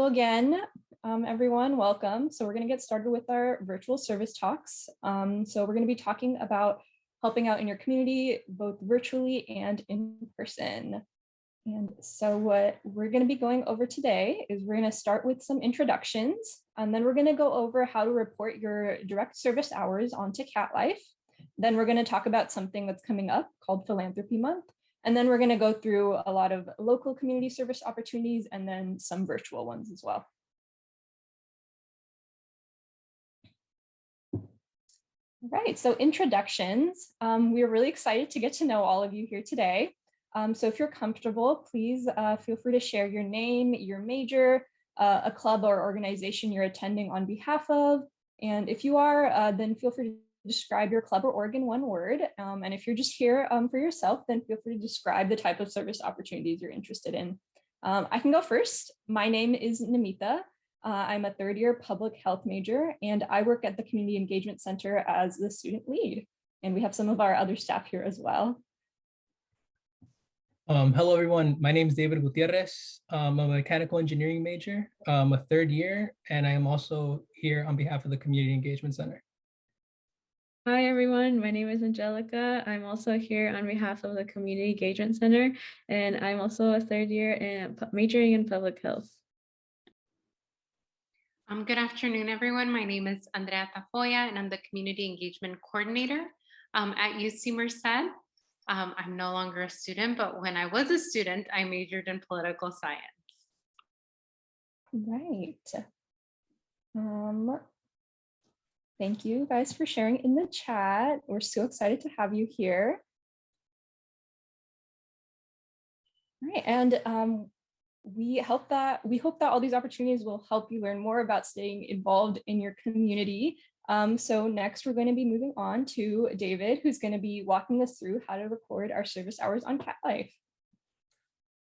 Hello again, everyone, welcome. So we're going to get started with our virtual service talks. So we're going to be talking about helping out in your community, both virtually and in person. And so what we're going to be going over today is we're going to start with some introductions, and then we're going to go over how to report your direct service hours onto Catlife. Then we're going to talk about something that's coming up called Philanthropy Month. And then we're going to go through a lot of local community service opportunities and then some virtual ones as well. All right, so introductions. We are really excited to get to know all of you here today. So if you're comfortable, please feel free to share your name, your major, a club or organization you're attending on behalf of. And if you are, then feel free to describe your club or org in one word. And if you're just here for yourself, then feel free to describe the type of service opportunities you're interested in. I can go first. My name is Namita. I'm a third-year public health major, and I work at the Community Engagement Center as the student lead. And we have some of our other staff here as well. Hello, everyone. My name is David Gutierrez. I'm a mechanical engineering major. I'm a third year, and I am also here on behalf of the Community Engagement Center. Hi, everyone. My name is Angelica. I'm also here on behalf of the Community Engagement Center, and I'm also a third year and majoring in public health. Good afternoon, everyone. My name is Andrea Tafoya, and I'm the Community Engagement Coordinator at UC Merced. I'm no longer a student, but when I was a student, I majored in political science. Right. Thank you guys for sharing in the chat. We're so excited to have you here. All right, and we hope that all these opportunities will help you learn more about staying involved in your community. So next we're going to be moving on to David, who's going to be walking us through how to record our service hours on Catlife.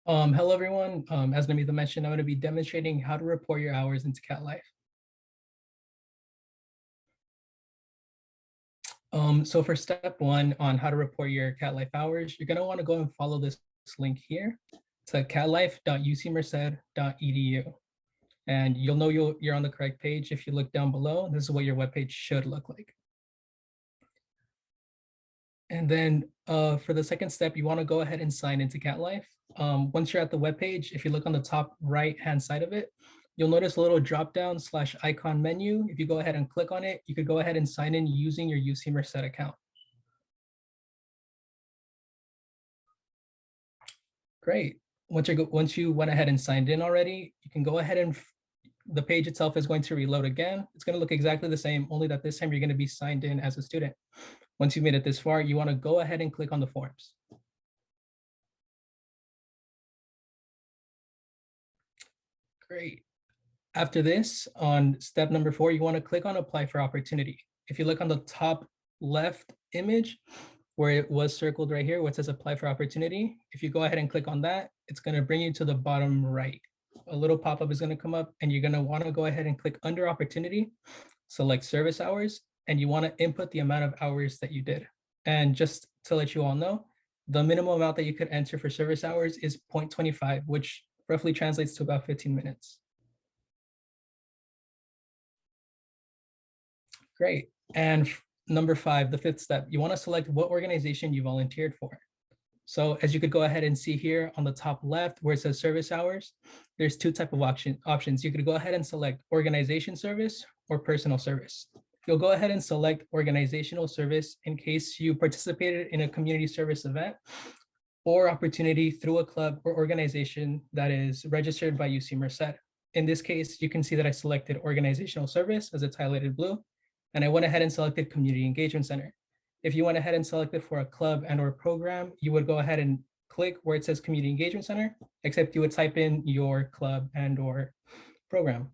Hello, everyone. As Namita mentioned, I'm going to be demonstrating how to report your hours into Catlife. So for step one on how to report your Catlife hours, you're going to want to go and follow this link here to catlife.ucmerced.edu. And you'll know you're on the correct page if you look down below. This is what your webpage should look like. And then for the second step, you want to go ahead and sign into Catlife. Once you're at the webpage, if you look on the top right-hand side of it, you'll notice a little drop-down / icon menu. If you go ahead and click on it, you could go ahead and sign in using your UC Merced account. Great. Once you went ahead and signed in already, you can go ahead and the page itself is going to reload again. It's going to look exactly the same, only that this time you're going to be signed in as a student. Once you made it this far, you want to go ahead and click on the forms. Great. After this, on step number 4, you want to click on apply for opportunity. If you look on the top left image where it was circled right here, where it says apply for opportunity, if you go ahead and click on that, it's going to bring you to the bottom right. A little pop-up is going to come up, and you're going to want to go ahead and click under opportunity, select service hours, and you want to input the amount of hours that you did. And just to let you all know, the minimum amount that you could enter for service hours is 0.25, which roughly translates to about 15 minutes. Great. And number 5, the 5th step, you want to select what organization you volunteered for. So as you could go ahead and see here on the top left where it says service hours, there's 2 types of options. You could go ahead and select organization service or personal service. You'll go ahead and select organizational service in case you participated in a community service event or opportunity through a club or organization that is registered by UC Merced. In this case, you can see that I selected organizational service as it's highlighted blue, and I went ahead and selected Community Engagement Center. If you went ahead and selected for a club and or program, you would go ahead and click where it says Community Engagement Center, except you would type in your club and or program.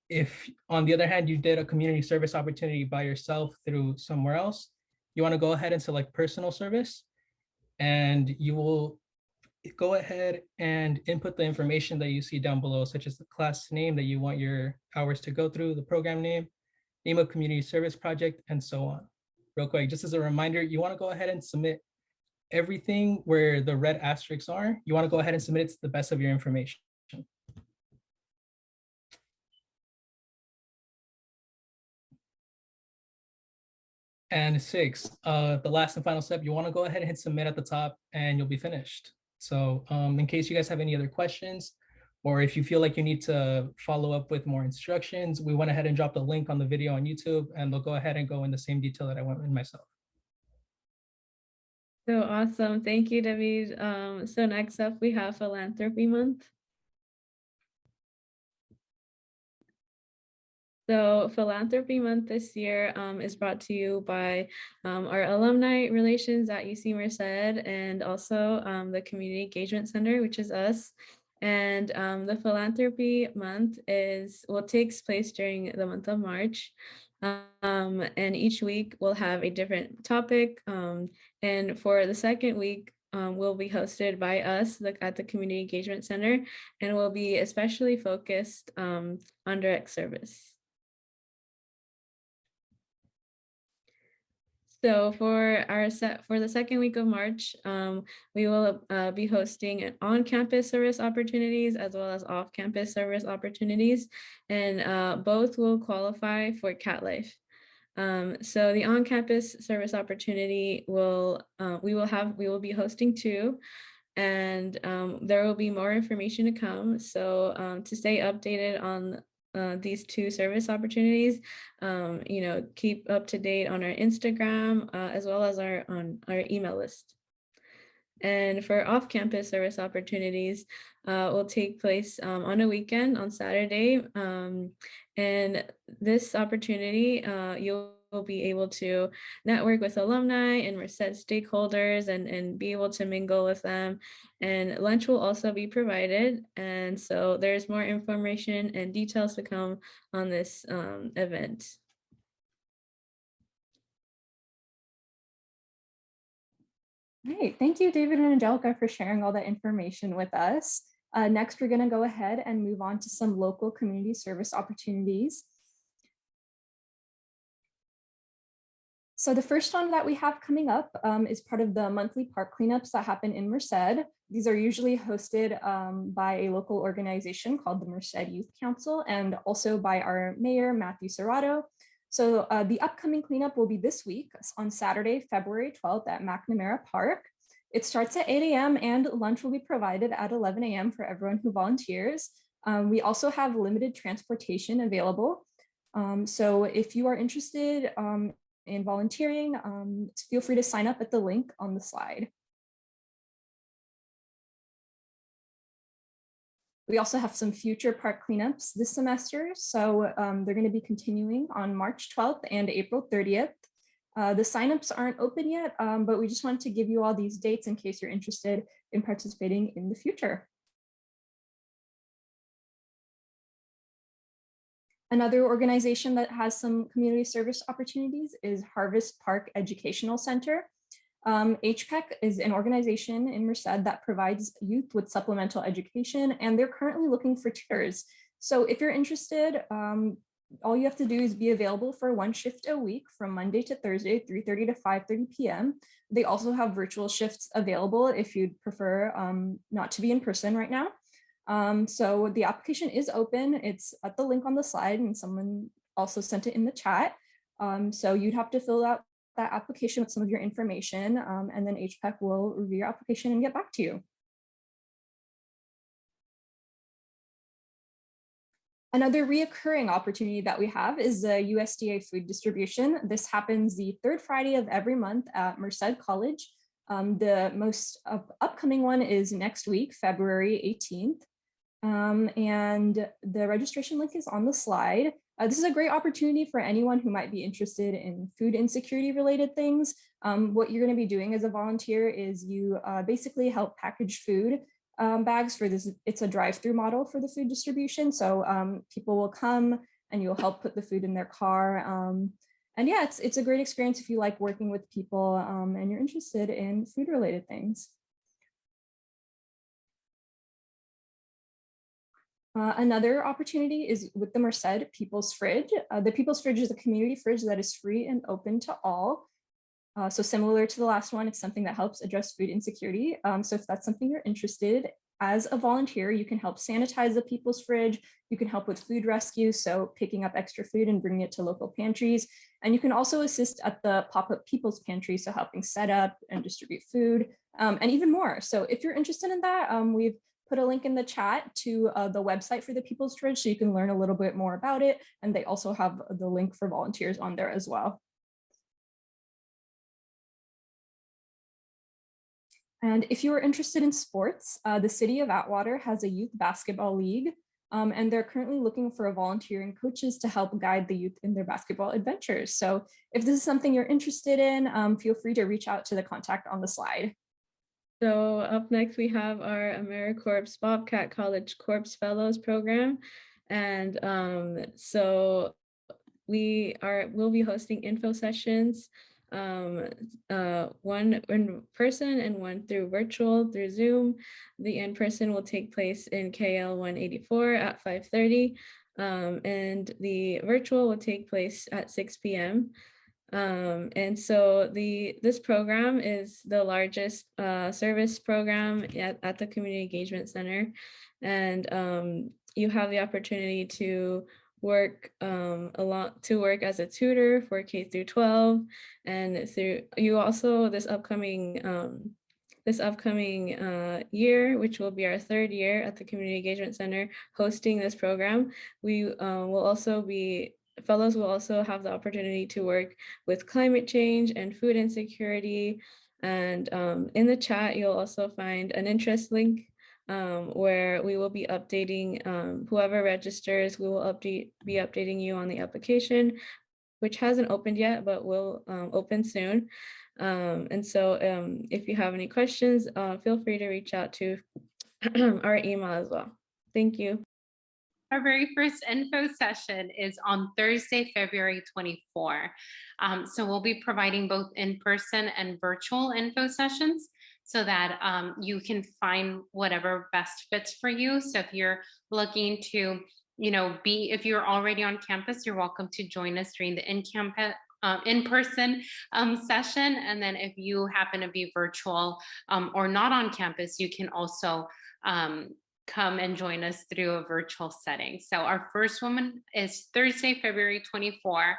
If, on the other hand, you did a community service opportunity by yourself through somewhere else, you want to go ahead and select personal service, and you will go ahead and input the information that you see down below, such as the class name that you want your hours to go through, the program name of community service project, and so on. Real quick, just as a reminder, you want to go ahead and submit everything where the red asterisks are. You want to go ahead and submit it to the best of your information. And 6, the last and final step, you want to go ahead and hit submit at the top and you'll be finished. So in case you guys have any other questions, or if you feel like you need to follow up with more instructions, we went ahead and dropped a link on the video on YouTube, and they'll go ahead and go in the same detail that I went in myself. So awesome. Thank you, David. So next up, we have Philanthropy Month. So Philanthropy Month this year is brought to you by our alumni relations at UC Merced, and also the Community Engagement Center, which is us. And the Philanthropy Month takes place during the month of March. And each week we'll have a different topic. And for the second week, will be hosted by us at the Community Engagement Center, and will be especially focused on direct service. So for the second week of March, we will be hosting on-campus service opportunities as well as off-campus service opportunities, and both will qualify for Catlife. So the on-campus service opportunity we will be hosting 2, and there will be more information to come. So to stay updated on these 2 service opportunities, keep up to date on our Instagram as well as on our email list. And for off-campus service opportunities, will take place on a weekend on Saturday. And this opportunity, you'll be able to network with alumni and Merced stakeholders and be able to mingle with them. And lunch will also be provided. And so there's more information and details to come on this event. Great. Thank you, David and Angelica, for sharing all that information with us. Next, we're going to go ahead and move on to some local community service opportunities. So the first one that we have coming up is part of the monthly park cleanups that happen in Merced. These are usually hosted by a local organization called the Merced Youth Council, and also by our mayor, Matthew Serrato. So the upcoming cleanup will be this week on Saturday, February 12th at McNamara Park. It starts at 8 a.m. and lunch will be provided at 11 a.m. for everyone who volunteers. We also have limited transportation available. So if you are interested in volunteering, feel free to sign up at the link on the slide. We also have some future park cleanups this semester. So they're going to be continuing on March 12th and April 30th. The signups aren't open yet, but we just wanted to give you all these dates in case you're interested in participating in the future. Another organization that has some community service opportunities is Harvest Park Educational Center. HPEC is an organization in Merced that provides youth with supplemental education, and they're currently looking for tutors. So if you're interested, all you have to do is be available for 1 shift a week from Monday to Thursday, 3:30 to 5:30 p.m. They also have virtual shifts available if you'd prefer not to be in person right now. So the application is open. It's at the link on the slide, and someone also sent it in the chat. So you'd have to fill out that application with some of your information, and then HPEC will review your application and get back to you. Another reoccurring opportunity that we have is the USDA food distribution. This happens the 3rd Friday of every month at Merced College. The most upcoming one is next week, February 18th. And the registration link is on the slide. This is a great opportunity for anyone who might be interested in food insecurity related things. What you're going to be doing as a volunteer is you basically help package food bags for this. It's a drive-through model for the food distribution. So people will come and you'll help put the food in their car. And yeah, it's a great experience if you like working with people and you're interested in food related things. Another opportunity is with the Merced People's Fridge. The People's Fridge is a community fridge that is free and open to all. So similar to the last one, it's something that helps address food insecurity. So if that's something you're interested as a volunteer, you can help sanitize the people's fridge. You can help with food rescue, so picking up extra food and bringing it to local pantries. And you can also assist at the pop-up people's pantry, so helping set up and distribute food, and even more. So if you're interested in that, we've put a link in the chat to the website for the People's Fridge, so you can learn a little bit more about it. And they also have the link for volunteers on there as well. And if you are interested in sports, the City of Atwater has a youth basketball league, and they're currently looking for volunteering coaches to help guide the youth in their basketball adventures. So if this is something you're interested in, feel free to reach out to the contact on the slide. So up next, we have our Ameri-Corps Bobcat College Corps Fellows Program. And so we'll be hosting info sessions, one in person and one through virtual through Zoom. The in-person will take place in KL 184 at 5:30, and the virtual will take place at 6 p.m. And so this program is the largest service program at the Community Engagement Center. And you have the opportunity to work as a tutor for K through 12, and through you also this upcoming year, which will be our third year at the Community Engagement Center hosting this program, fellows will also have the opportunity to work with climate change and food insecurity. And in the chat, you'll also find an interest link where we will be updating whoever registers. We will be updating you on the application, which hasn't opened yet, but will open soon. And so if you have any questions, feel free to reach out to our email as well. Thank you. Our very first info session is on Thursday, February 24. So we'll be providing both in-person and virtual info sessions so that you can find whatever best fits for you. So if you're looking to, if you're already on campus, you're welcome to join us during the in-person session. And then if you happen to be virtual or not on campus, you can also come and join us through a virtual setting. So our first one is Thursday, February 24,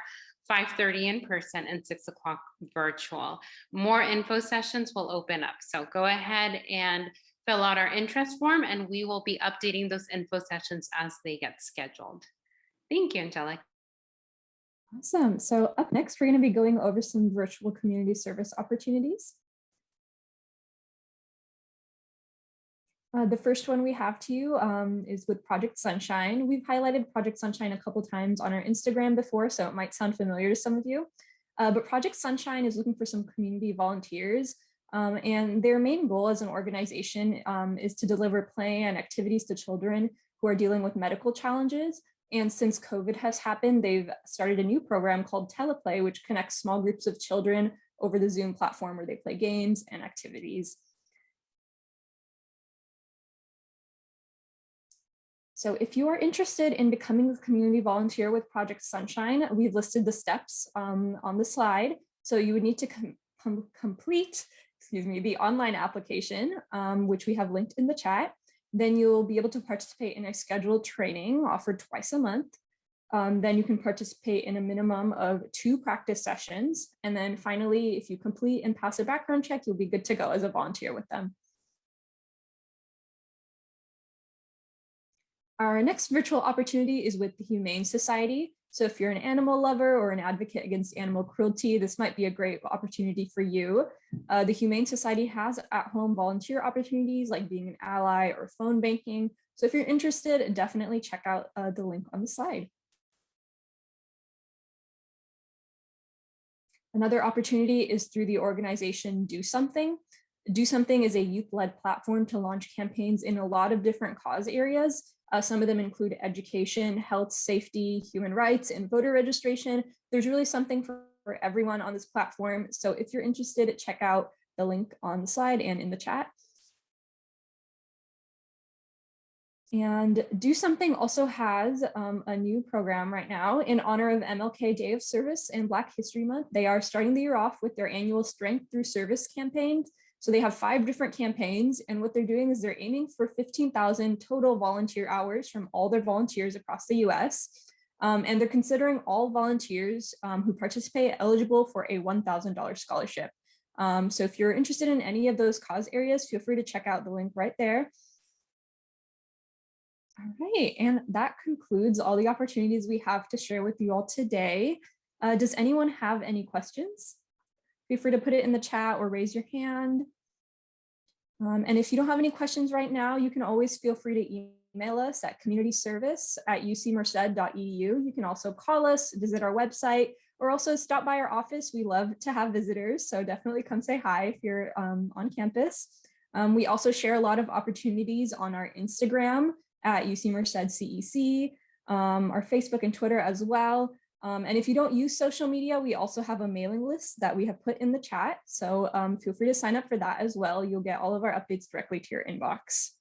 5:30 in person and 6 o'clock virtual. More info sessions will open up. So go ahead and fill out our interest form, and we will be updating those info sessions as they get scheduled. Thank you, Angelica. Awesome. So up next, we're going to be going over some virtual community service opportunities. The first one we have to you is with Project Sunshine. We've highlighted Project Sunshine a couple times on our Instagram before, so it might sound familiar to some of you. But Project Sunshine is looking for some community volunteers, and their main goal as an organization is to deliver play and activities to children who are dealing with medical challenges. And since COVID has happened, they've started a new program called Teleplay, which connects small groups of children over the Zoom platform where they play games and activities. So if you are interested in becoming a community volunteer with Project Sunshine, we've listed the steps on the slide. So you would need to complete, the online application, which we have linked in the chat. Then you'll be able to participate in a scheduled training offered twice a month. Then you can participate in a minimum of 2 practice sessions. And then finally, if you complete and pass a background check, you'll be good to go as a volunteer with them. Our next virtual opportunity is with the Humane Society. So if you're an animal lover or an advocate against animal cruelty, this might be a great opportunity for you. The Humane Society has at-home volunteer opportunities like being an ally or phone banking. So if you're interested, definitely check out the link on the slide. Another opportunity is through the organization Do Something. Do Something is a youth-led platform to launch campaigns in a lot of different cause areas. Some of them include education, health, safety, human rights, and voter registration. There's really something for everyone on this platform. So if you're interested, check out the link on the slide and in the chat. And Do Something also has a new program right now in honor of MLK Day of Service and Black History Month. They are starting the year off with their annual Strength Through Service campaign. So they have 5 different campaigns, and what they're doing is they're aiming for 15,000 total volunteer hours from all their volunteers across the US. And they're considering all volunteers who participate eligible for a $1,000 scholarship. So if you're interested in any of those cause areas, feel free to check out the link right there. All right, and that concludes all the opportunities we have to share with you all today. Does anyone have any questions? Feel free to put it in the chat or raise your hand. And if you don't have any questions right now, you can always feel free to email us at communityservice@ucmerced.edu. You can also call us, visit our website, or also stop by our office. We love to have visitors, so definitely come say hi if you're on campus. We also share a lot of opportunities on our Instagram at UC Merced CEC, our Facebook and Twitter as well. And if you don't use social media, we also have a mailing list that we have put in the chat. So feel free to sign up for that as well. You'll get all of our updates directly to your inbox.